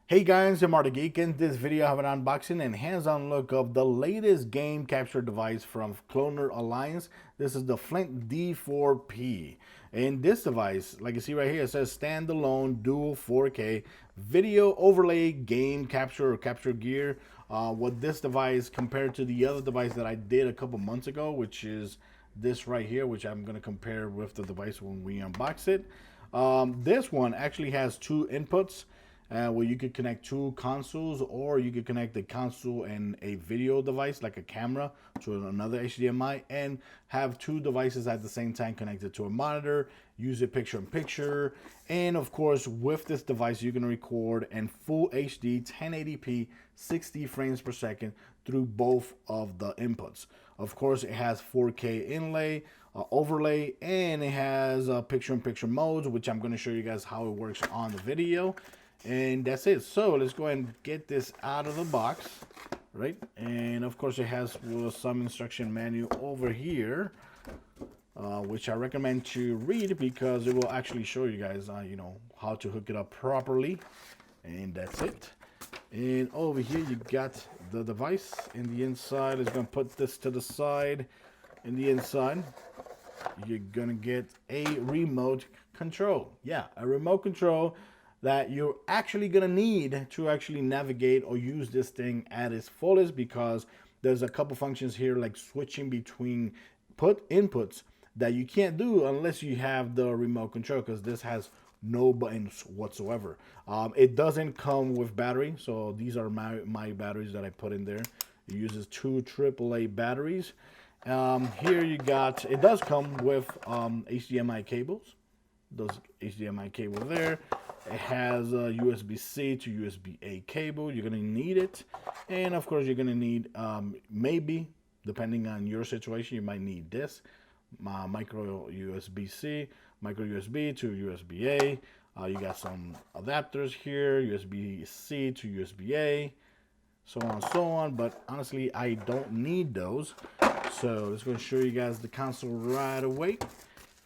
Hey guys, I'm Marty Geek. In this video I have an unboxing and hands-on look of the latest game capture device from ClonerAlliance. This is the Flint D4P. And this device, like you see right here, it says standalone dual 4K video overlay game capture or capture gear. What this device compared to the other device that I did a couple months ago, which is this right here, which I'm going to compare with the device when we unbox it. This one actually has two inputs where you could connect two consoles, or you could connect the console and a video device like a camera to another HDMI and have two devices at the same time connected to a monitor, use it picture in picture. And of course, with this device, you can record in full HD 1080p 60 frames per second through both of the inputs. Of course, it has 4K inlay, overlay, and it has picture-in-picture modes, which I'm going to show you guys how it works on the video. And that's it. So let's go ahead and get this out of the box, right? And of course, it has some instruction manual over here, which I recommend to read because it will actually show you guys, how to hook it up properly. And that's it. And over here, you got the device in the inside. It's going to put this to the side. In the inside, you're going to get a remote control. Yeah, a remote control that you're actually going to need to actually navigate or use this thing at its fullest, because there's a couple functions here like switching between inputs that you can't do unless you have the remote control, because this has no buttons whatsoever. It doesn't come with battery, so these are my batteries that I put in there. It uses two AAA batteries. Here you got, it does come with HDMI cables. Those HDMI cable there. It has a USB-C to USB-A cable. You're going to need it. And of course, you're going to need, maybe, depending on your situation, you might need this. Micro USB-C, micro USB to USB-A. You got some adapters here, USB-C to USB-A, so on and so on. But honestly, I don't need those. So let's go show you guys the console right away.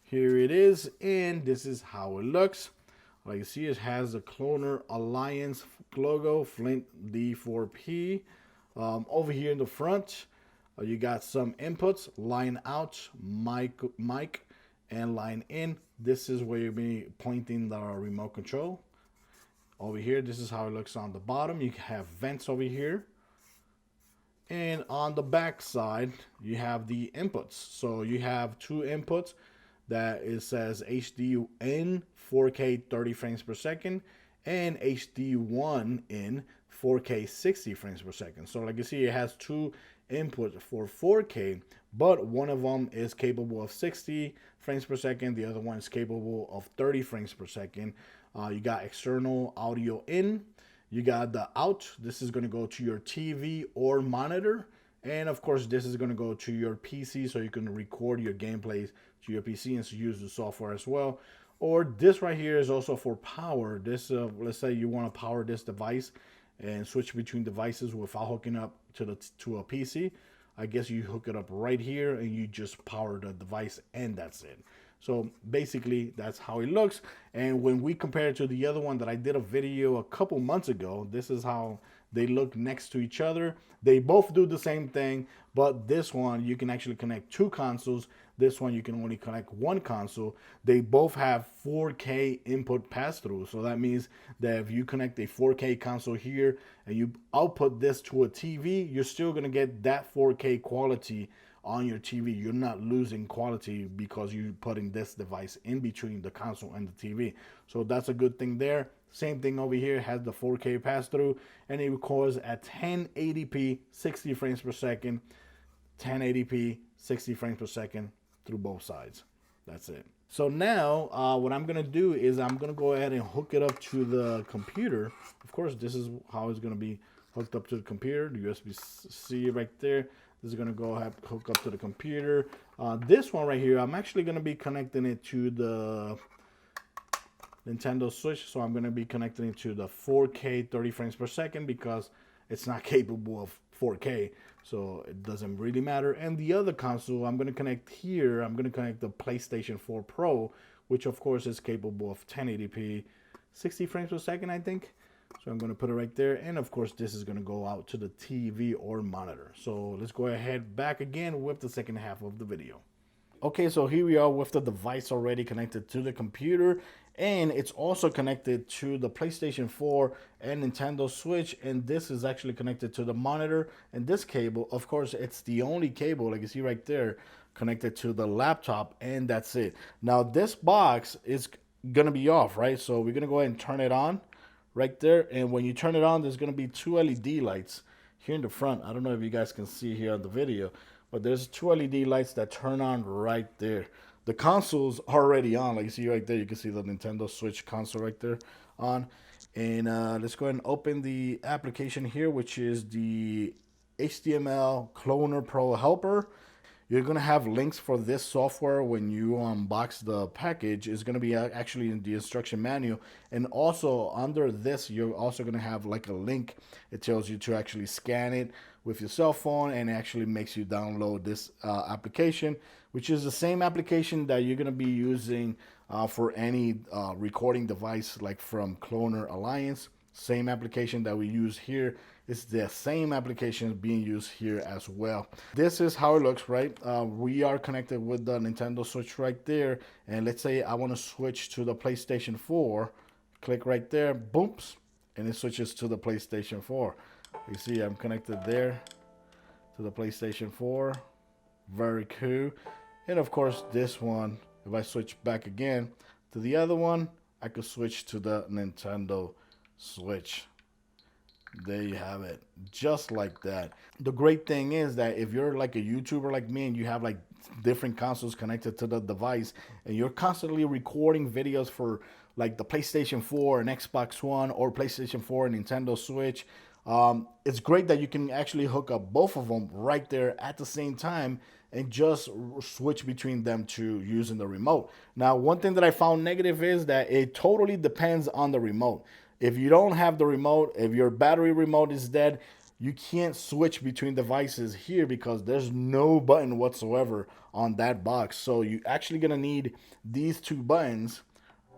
Here it is, and this is how it looks. Like you see, it has the ClonerAlliance logo, Flint D4P. Over here in the front, you got some inputs, line out, mic, and line in. This is where you'll be pointing the remote control. Over here, this is how it looks on the bottom. You have vents over here. And on the back side, you have the inputs. So you have two inputs that it says HD in 4K 30 frames per second and HD1 in 4K 60 frames per second. So like you see, it has two inputs for 4K, but one of them is capable of 60 frames per second. The other one is capable of 30 frames per second. You got external audio in. You got the out. This is going to go to your TV or monitor. And of course, this is going to go to your PC, so you can record your gameplays to your PC and use the software as well. Or this right here is also for power. This, let's say you want to power this device and switch between devices without hooking up to a PC. I guess you hook it up right here and you just power the device, and that's it. So basically, that's how it looks. And when we compare it to the other one that I did a video a couple months ago, this is how they look next to each other. They both do the same thing, but this one, you can actually connect two consoles. This one, you can only connect one console. They both have 4K input pass-through. So that means that if you connect a 4K console here and you output this to a TV, you're still going to get that 4K quality on your TV. You're not losing quality because you're putting this device in between the console and the TV. So that's a good thing there. Same thing over here, has the 4K pass-through, and it records at 1080p 60 frames per second, 1080p 60 frames per second through both sides. That's it. So now what I'm going to do is I'm going to go ahead and hook it up to the computer. Of course, this is how it's going to be hooked up to the computer. The USB-C right there. This is going to go ahead hook up to the computer. This one right here, I'm actually going to be connecting it to the Nintendo Switch. So I'm going to be connecting it to the 4K 30 frames per second because it's not capable of 4K. So it doesn't really matter. And the other console I'm going to connect here, I'm going to connect the PlayStation 4 Pro, which of course is capable of 1080p 60 frames per second, I think. So I'm going to put it right there. And of course, this is going to go out to the TV or monitor. So let's go ahead back again with the second half of the video. Okay, so here we are with the device already connected to the computer, and it's also connected to the PlayStation 4 and Nintendo Switch, and this is actually connected to the monitor. And this cable, of course, it's the only cable, like you see right there, connected to the laptop, and that's it. Now this box is gonna be off, right? So we're gonna go ahead and turn it on right there, and when you turn it on, there's gonna be two LED lights here in the front. I don't know if you guys can see here on the video, but there's two LED lights that turn on right there. The console's already on. Like you see right there, you can see the Nintendo Switch console right there on. And let's go ahead and open the application here, which is the HTML Cloner Pro Helper. You're going to have links for this software when you unbox the package. It's going to be actually in the instruction manual. And also under this, you're also going to have like a link. It tells you to actually scan it with your cell phone, and it actually makes you download this application, which is the same application that you're going to be using for any recording device like from ClonerAlliance. Same application that we use here. It's the same application being used here as well. This is how it looks, right? We are connected with the Nintendo Switch right there. And let's say I want to switch to the PlayStation 4. Click right there, booms, and it switches to the PlayStation 4. You see I'm connected there to the PlayStation 4. Very cool. And of course this one, if I switch back again to the other one, I could switch to the Nintendo Switch. There you have it, just like that. The great thing is that if you're like a YouTuber like me and you have like different consoles connected to the device and you're constantly recording videos for like the PlayStation 4 and Xbox One, or PlayStation 4 and Nintendo Switch, it's great that you can actually hook up both of them right there at the same time and just switch between them to using the remote. Now, one thing that I found negative is that it totally depends on the remote. If you don't have the remote, if your battery remote is dead, you can't switch between devices here because there's no button whatsoever on that box. So you're actually gonna need these two buttons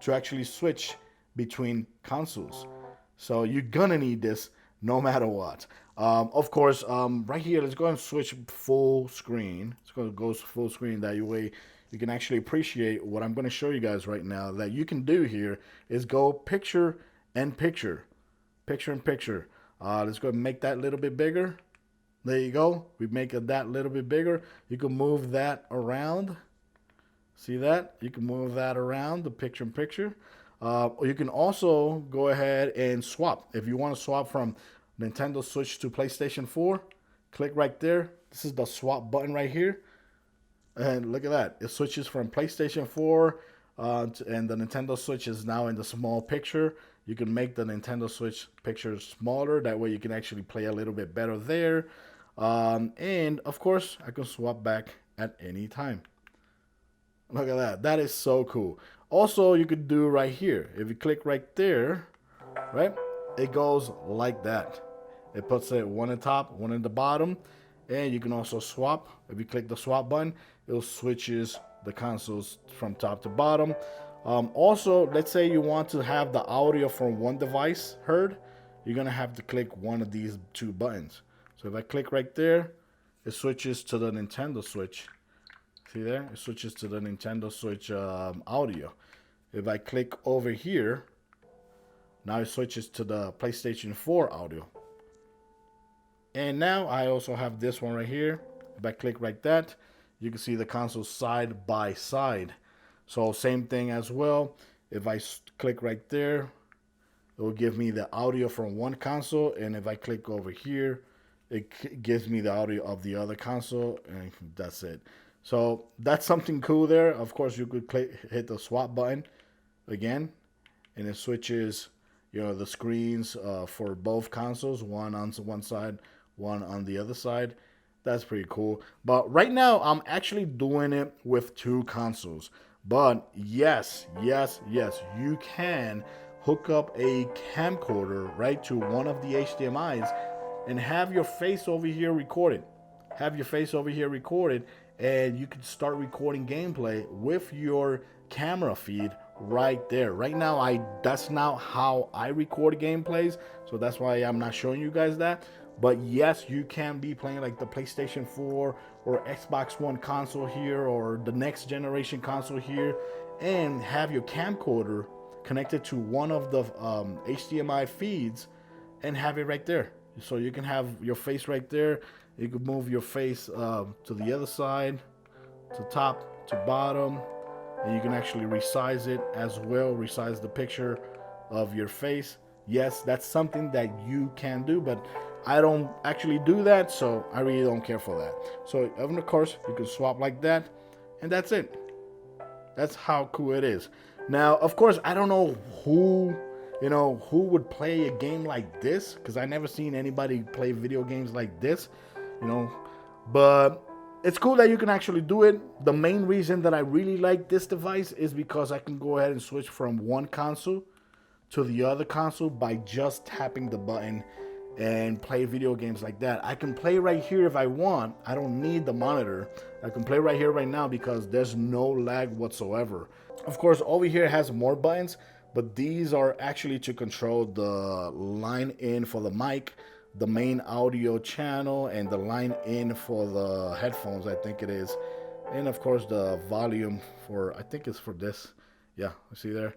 to actually switch between consoles. So you're gonna need this no matter what. Of course, right here, let's go and switch full screen. It's gonna go full screen. That way you can actually appreciate what I'm gonna show you guys right now. That you can do here is go picture in picture. Let's go and make that a little bit bigger. There you go. We make it that little bit bigger. You can move that around. See that? You can move that around, the picture in picture. Or you can also go ahead and swap. If you want to swap from Nintendo Switch to PlayStation 4, click right there. This is the swap button right here. And look at that. It switches from PlayStation 4 and the Nintendo Switch is now in the small picture. You can make the Nintendo Switch picture smaller. That way you can actually play a little bit better there. And of course, I can swap back at any time. Look at that. That is so cool. Also, you could do right here. If you click right there, right, it goes like that. It puts it one at the top, one at the bottom. And you can also swap. If you click the swap button, it switches the consoles from top to bottom. Also, let's say you want to have the audio from one device heard, you're going to have to click one of these two buttons. So if I click right there, it switches to the Nintendo Switch. See there? It switches to the Nintendo Switch audio. If I click over here, now it switches to the PlayStation 4 audio. And now I also have this one right here. If I click right that, you can see the consoles side by side. So same thing as well. If I click right there, it will give me the audio from one console. And if I click over here, it gives me the audio of the other console. And that's it. So that's something cool there. Of course, you could hit the swap button again. And it switches, you know, the screens for both consoles. One on one side, one on the other side. That's pretty cool. But right now, I'm actually doing it with two consoles. But yes, you can hook up a camcorder right to one of the HDMIs and have your face over here recorded. And you can start recording gameplay with your camera feed right there. Right now, that's not how I record gameplays, so that's why I'm not showing you guys that. But yes, you can be playing like the PlayStation 4 or Xbox One console here, or the next generation console here, and have your camcorder connected to one of the HDMI feeds and have it right there. So you can have your face right there. You could move your face to the other side, to top, to bottom, and you can actually resize it as well, resize the picture of your face. Yes, that's something that you can do, but I don't actually do that, so I really don't care for that. So of course, you can swap like that, and that's it. That's how cool it is. Now, of course, I don't know who would play a game like this, because I never seen anybody play video games like this, but it's cool that you can actually do it. The main reason that I really like this device is because I can go ahead and switch from one console to the other console by just tapping the button and play video games like that. I can play right here if I want. I don't need the monitor. I can play right here right now because there's no lag whatsoever. Of course, over here has more buttons, but these are actually to control the line in for the mic, the main audio channel, and the line in for the headphones, I think it is. And of course the volume for, I think it's for this. Yeah, see there?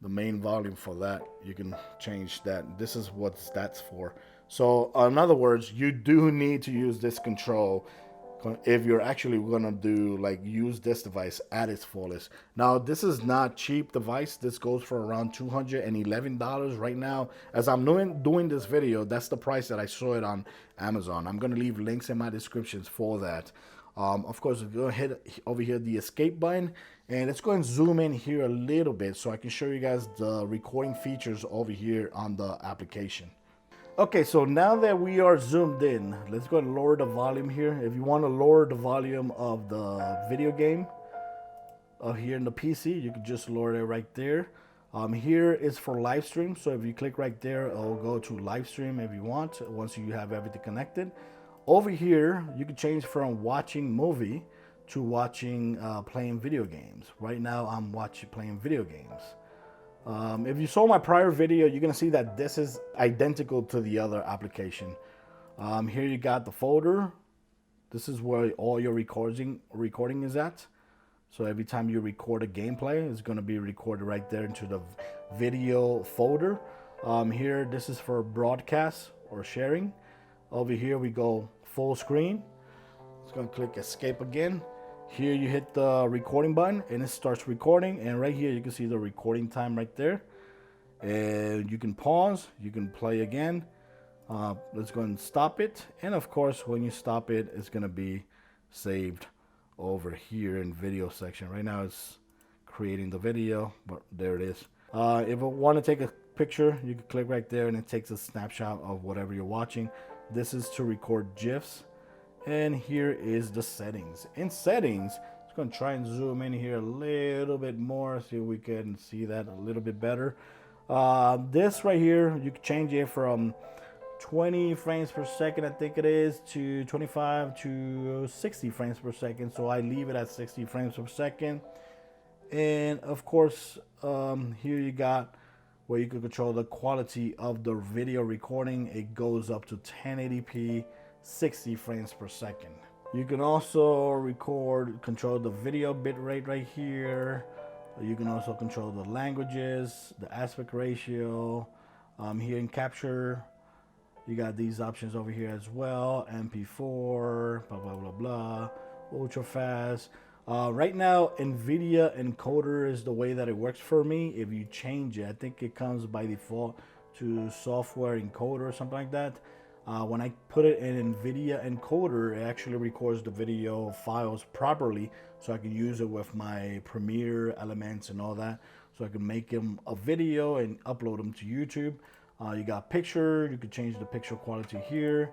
The main volume for that. You can change that. This is what that's for. So in other words, you do need to use this control if you're actually gonna use this device at its fullest. Now, this is not cheap device. This goes for around $211 right now. As I'm doing this video, that's the price that I saw it on Amazon. I'm gonna leave links in my descriptions for that. Of course, we're gonna hit over here the escape button, and let's go and zoom in here a little bit so I can show you guys the recording features over here on the application. Okay, so now that we are zoomed in, let's go and lower the volume here. If you want to lower the volume of the video game here in the PC, you can just lower it right there. Here is for live stream, so if you click right there, it'll go to live stream if you want, once you have everything connected. Over here, you can change from watching movie to watching playing video games. Right now, I'm playing video games. If you saw my prior video, you're gonna see that this is identical to the other application. Here you got the folder. This is where all your recording is at. So every time you record a gameplay, it's gonna be recorded right there into the video folder. Here, this is for broadcast or sharing. Over here we go full screen. It's gonna click escape again. Here you hit the recording button and it starts recording, and right here you can see the recording time right there, and you can pause, you can play again. Let's go and stop it, and of course when you stop it, it's gonna be saved over here in video section. Right now it's creating the video, but there it is. If I want to take a picture, you can click right there and it takes a snapshot of whatever you're watching. This is to record GIFs. And here is the settings. In settings, I'm going to try and zoom in here a little bit more so we can see that a little bit better. This right here, you can change it from 20 frames per second, I think it is, to 25 to 60 frames per second. So I leave it at 60 frames per second. And of course, here you got where you can control the quality of the video recording. It goes up to 1080p. 60 frames per second. You can also control the video bitrate right here. You can also control the languages, the aspect ratio. Here in capture, you got these options over here as well. MP4, blah, blah, blah, blah, ultra fast. Right now, NVIDIA encoder is the way that it works for me. If you change it, I think it comes by default to software encoder or something like that. When I put it in NVIDIA encoder, it actually records the video files properly, so I can use it with my Premiere elements and all that, so I can make them a video and upload them to YouTube. You got picture, you could change the picture quality here.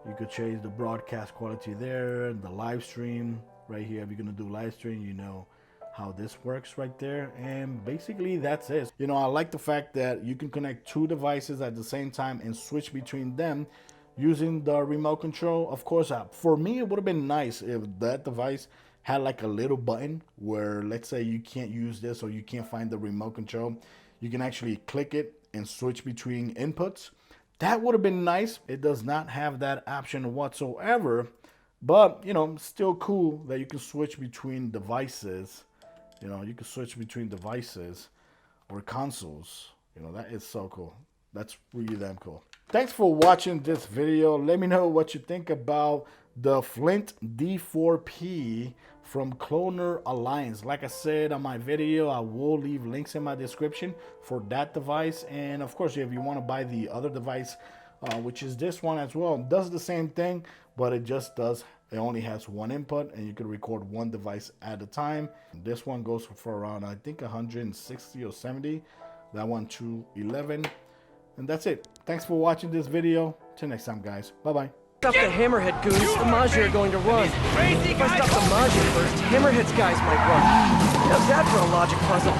You could change the broadcast quality there, the live stream right here. If you're gonna do live stream, you know how this works right there. And basically that's it. You know, I like the fact that you can connect two devices at the same time and switch between them using the remote control. Of course, for me, it would have been nice if that device had like a little button where, let's say you can't use this or you can't find the remote control, you can actually click it and switch between inputs. That would have been nice. It does not have that option whatsoever, but you know, still cool that you can switch between devices. You know, you can switch between devices or consoles. You know, that is so cool. That's really damn cool. Thanks for watching this video. Let me know what you think about the Flint D4P from ClonerAlliance. Like I said on my video, I will leave links in my description for that device. And of course, if you want to buy the other device, which is this one as well, it does the same thing, but it only has one input and you can record one device at a time. This one goes for around, I think, 160 or 70. That one 211. And that's it. Thanks for watching this video. Till next time, guys. Bye-bye. Stop the Hammerhead goons. The Majir are going to run. If I stop the Majir first, Hammerhead's guys might run. How's that for a logic puzzle?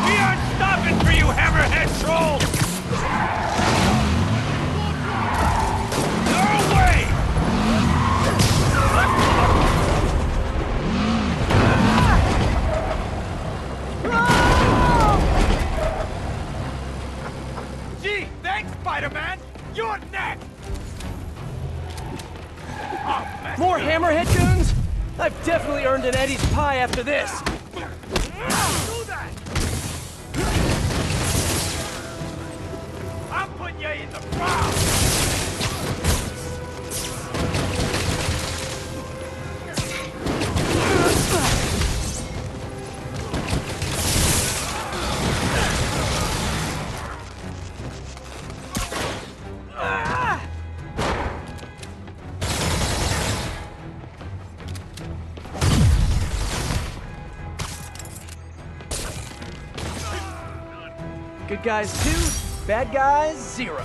We aren't stopping for you, Hammerhead trolls! No way! Gee, thanks, Spider-Man! You're next! Oh, More Hammerhead goons? I've definitely earned an Eddie's pie after this. Do that! I'm putting you in the ground! Good guys 2, bad guys 0.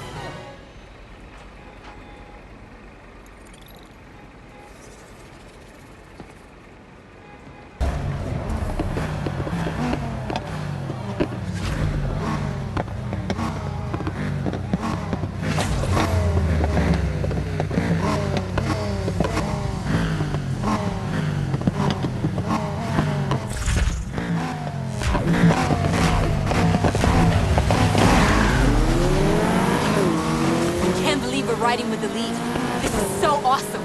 Riding with the lead. This is so awesome.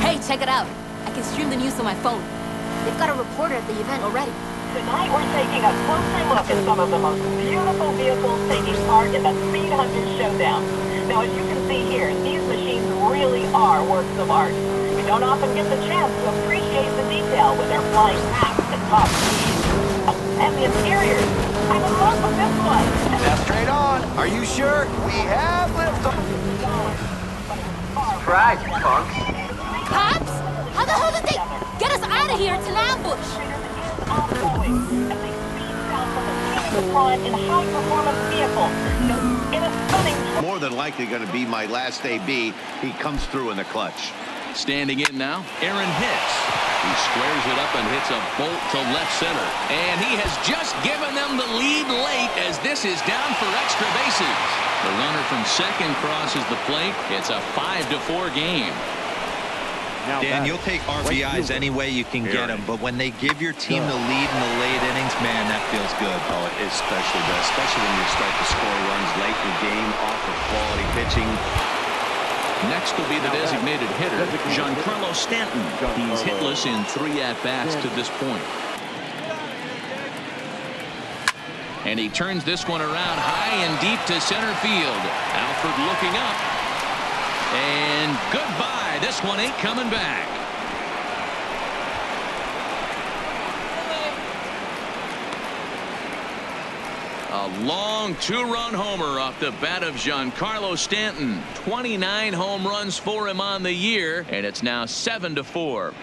Hey, check it out. I can stream the news on my phone. They've got a reporter at the event already. Tonight we're taking a closer look at some of the most beautiful vehicles taking part in the Speed Hunters Showdown. Now, as you can see here, these machines really are works of art. We don't often get the chance to appreciate the detail with their flying past and top speed. And the interiors. I'm in love with this one. Now straight on. Are you sure? We have liftoff. Surprise, punks. Cops? How the hell did they get us out of here? It's an ambush. In high-performance vehicles. In a stunning... More than likely going to be my last AB. He comes through in the clutch. Standing in now, Aaron Hicks. He squares it up and hits a bolt to left center. And he has just given them the lead late as this is down for extra bases. The runner from second crosses the plate. It's a 5-4 game. Dan, you'll take RBIs any way you can get them, but when they give your team the lead in the late innings, man, that feels good. Oh, it especially does, especially when you start to score runs late in the game off of quality pitching. Next will be the designated hitter, Giancarlo Stanton. He's hitless in 3 at-bats to this point. And he turns this one around high and deep to center field. Alford looking up. And goodbye. This one ain't coming back. A long 2-run homer off the bat of Giancarlo Stanton. 29 home runs for him on the year, and it's now 7-4.